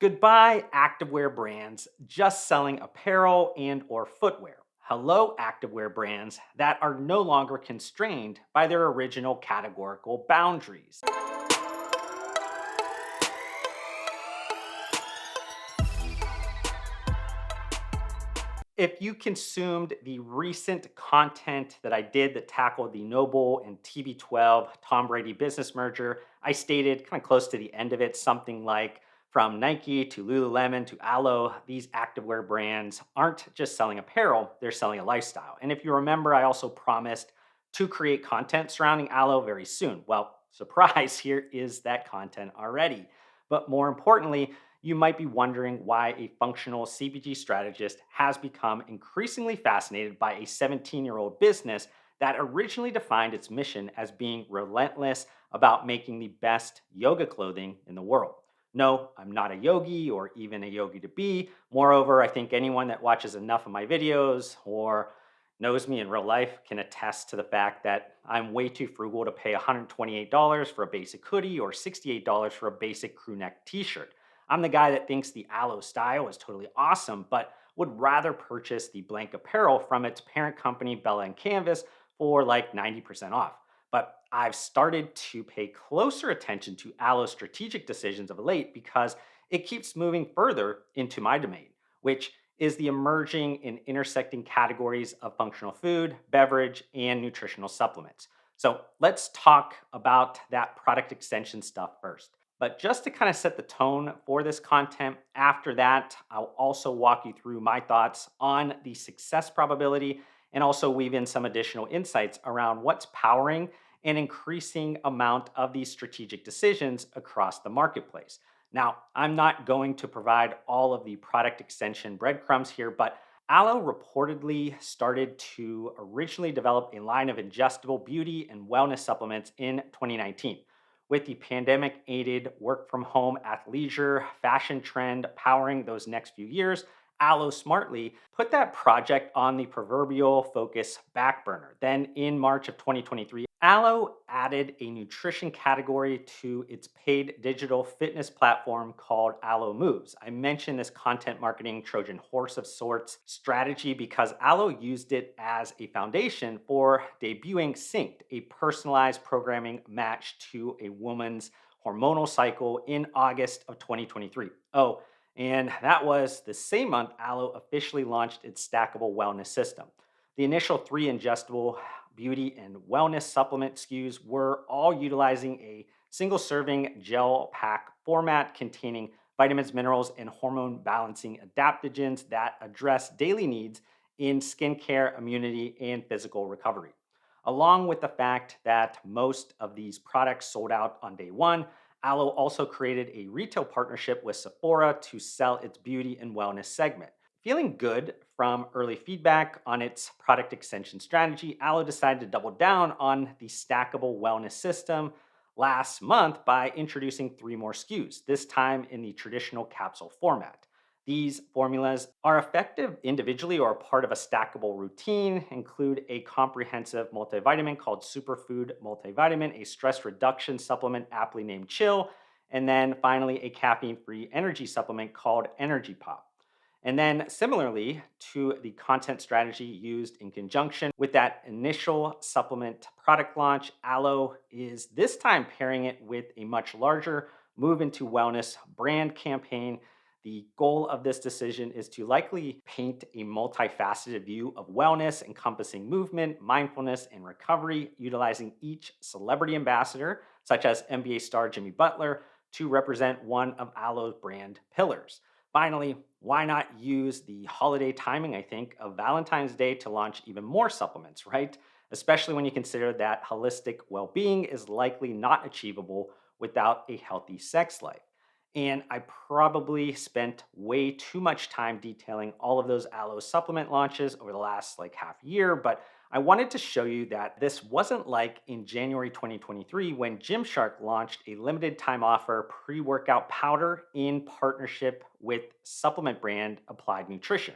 Goodbye, activewear brands just selling apparel and or footwear. Hello, activewear brands that are no longer constrained by their original categorical boundaries. If you consumed the recent content that I did that tackled the Noble and TB12 Tom Brady business merger, I stated kind of close to the end of it something like from Nike to Lululemon to Alo, these activewear brands aren't just selling apparel, they're selling a lifestyle. And if you remember, I also promised to create content surrounding Alo very soon. Well, surprise, here is that content already. But more importantly, you might be wondering why a functional CPG strategist has become increasingly fascinated by a 17-year-old business that originally defined its mission as being relentless about making the best yoga clothing in the world. No, I'm not a yogi or even a yogi to be. Moreover, I think anyone that watches enough of my videos or knows me in real life can attest to the fact that I'm way too frugal to pay $128 for a basic hoodie or $68 for a basic crew neck t shirt. I'm the guy that thinks the Aloe style is totally awesome, but would rather purchase the blank apparel from its parent company, Bella and Canvas, for like 90% off. But I've started to pay closer attention to Aloe's strategic decisions of late because it keeps moving further into my domain, which is the emerging and intersecting categories of functional food, beverage, and nutritional supplements. So let's talk about that product extension stuff first. But just to kind of set the tone for this content, after that, I'll also walk you through my thoughts on the success probability and also weave in some additional insights around what's powering an increasing amount of these strategic decisions across the marketplace. Now, I'm not going to provide all of the product extension breadcrumbs here, but Aloe reportedly started to originally develop a line of ingestible beauty and wellness supplements in 2019. With the pandemic aided work from home athleisure fashion trend powering those next few years, Aloe smartly put that project on the proverbial focus back burner. Then in March of 2023, Aloe added a nutrition category to its paid digital fitness platform called Aloe Moves. I mentioned this content marketing Trojan horse of sorts strategy because Aloe used it as a foundation for debuting Synced, a personalized programming match to a woman's hormonal cycle in August of 2023. Oh, and that was the same month Aloe officially launched its Stackable wellness system. The initial three ingestible beauty and wellness supplement SKUs were all utilizing a single serving gel pack format containing vitamins, minerals, and hormone balancing adaptogens that address daily needs in skincare, immunity, and physical recovery. Along with the fact that most of these products sold out on day one, Aloe also created a retail partnership with Sephora to sell its beauty and wellness segment. Feeling good from early feedback on its product extension strategy, Aloe decided to double down on the stackable wellness system last month by introducing three more SKUs, this time in the traditional capsule format. These formulas are effective individually or part of a stackable routine, include a comprehensive multivitamin called Superfood Multivitamin, a stress reduction supplement aptly named Chill, and then finally a caffeine-free energy supplement called Energy Pop. And then, similarly to the content strategy used in conjunction with that initial supplement product launch, Aloe is this time pairing it with a much larger move into wellness brand campaign. The goal of this decision is to likely paint a multifaceted view of wellness encompassing movement, mindfulness, and recovery, utilizing each celebrity ambassador, such as NBA star Jimmy Butler, to represent one of Aloe's brand pillars. Finally, why not use the holiday timing, I think, of Valentine's Day to launch even more supplements, right? Especially when you consider that holistic well being is likely not achievable without a healthy sex life. And I probably spent way too much time detailing all of those aloe supplement launches over the last like half year, but I wanted to show you that this wasn't like in January 2023 when Gymshark launched a limited time offer pre-workout powder in partnership with supplement brand Applied Nutrition.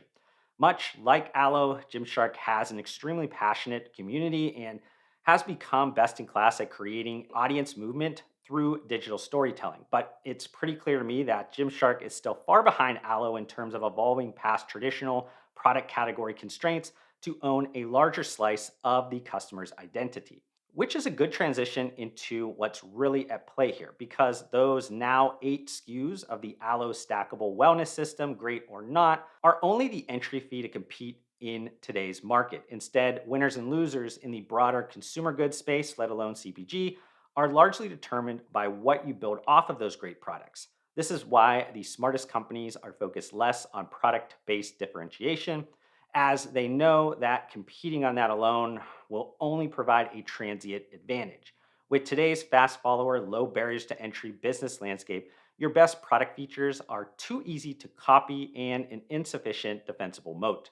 Much like Aloe, Gymshark has an extremely passionate community and has become best in class at creating audience movement through digital storytelling. But it's pretty clear to me that Gymshark is still far behind Aloe in terms of evolving past traditional product category constraints to own a larger slice of the customer's identity. Which is a good transition into what's really at play here because those now 8 SKUs of the Aloe Stackable Wellness System, great or not, are only the entry fee to compete in today's market. Instead, winners and losers in the broader consumer goods space, let alone CPG, are largely determined by what you build off of those great products. This is why the smartest companies are focused less on product based differentiation, as they know that competing on that alone will only provide a transient advantage. With today's fast follower, low barriers to entry business landscape, your best product features are too easy to copy and an insufficient defensible moat.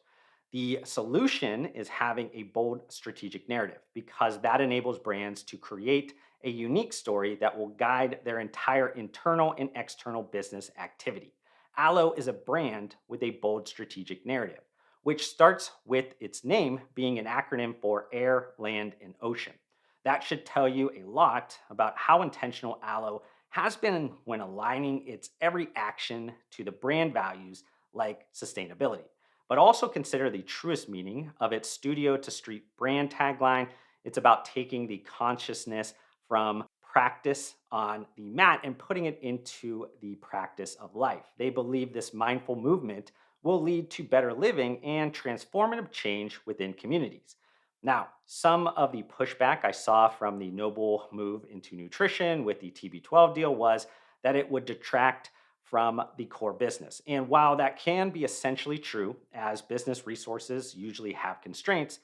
The solution is having a bold strategic narrative because that enables brands to create a unique story that will guide their entire internal and external business activity. Aloe is a brand with a bold strategic narrative, which starts with its name being an acronym for air, land, and ocean. That should tell you a lot about how intentional Aloe has been when aligning its every action to the brand values like sustainability. But also consider the truest meaning of its studio to street brand tagline. It's about taking the consciousness from practice on the mat and putting it into the practice of life. They believe this mindful movement will lead to better living and transformative change within communities. Now, some of the pushback I saw from the Noble move into nutrition with the TB12 deal was that it would detract from the core business. And while that can be essentially true, as business resources usually have constraints,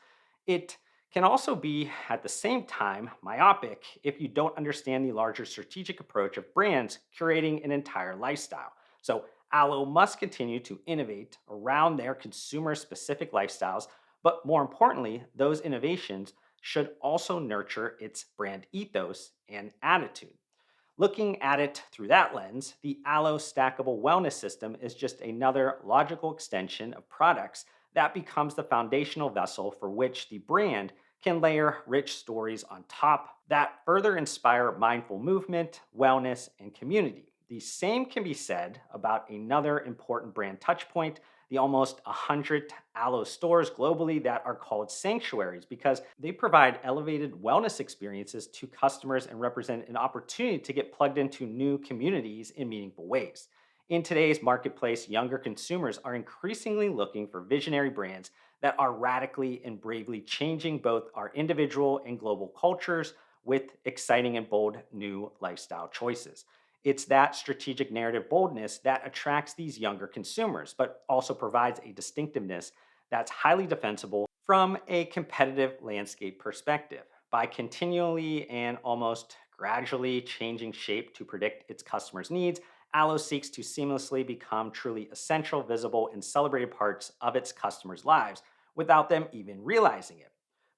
it can also be at the same time myopic if you don't understand the larger strategic approach of brands curating an entire lifestyle. So, Aloe must continue to innovate around their consumer specific lifestyles, but more importantly, those innovations should also nurture its brand ethos and attitude. Looking at it through that lens, the Aloe Stackable Wellness System is just another logical extension of products that becomes the foundational vessel for which the brand can layer rich stories on top that further inspire mindful movement, wellness, and community. The same can be said about another important brand touchpoint, the almost 100 Aloe stores globally that are called sanctuaries because they provide elevated wellness experiences to customers and represent an opportunity to get plugged into new communities in meaningful ways. In today's marketplace, younger consumers are increasingly looking for visionary brands that are radically and bravely changing both our individual and global cultures with exciting and bold new lifestyle choices. It's that strategic narrative boldness that attracts these younger consumers, but also provides a distinctiveness that's highly defensible from a competitive landscape perspective. By continually and almost gradually changing shape to predict its customers' needs, Aloe seeks to seamlessly become truly essential, visible, and celebrated parts of its customers' lives without them even realizing it.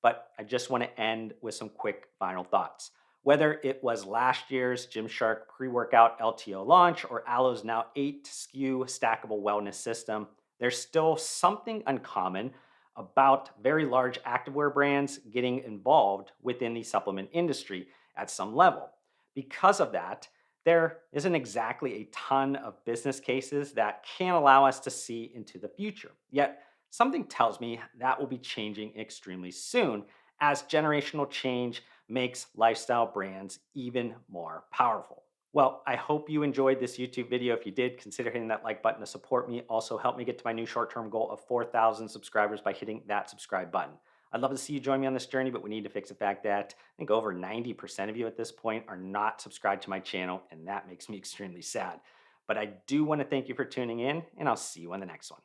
But I just want to end with some quick final thoughts. Whether it was last year's Gymshark pre workout LTO launch or Aloe's now 8 SKU stackable wellness system, there's still something uncommon about very large activewear brands getting involved within the supplement industry at some level. Because of that, there isn't exactly a ton of business cases that can allow us to see into the future. Yet, something tells me that will be changing extremely soon as generational change makes lifestyle brands even more powerful. Well, I hope you enjoyed this YouTube video. If you did, consider hitting that like button to support me. Also, help me get to my new short-term goal of 4,000 subscribers by hitting that subscribe button. I'd love to see you join me on this journey, but we need to fix the fact that I think over 90% of you at this point are not subscribed to my channel, and that makes me extremely sad. But I do want to thank you for tuning in, and I'll see you on the next one.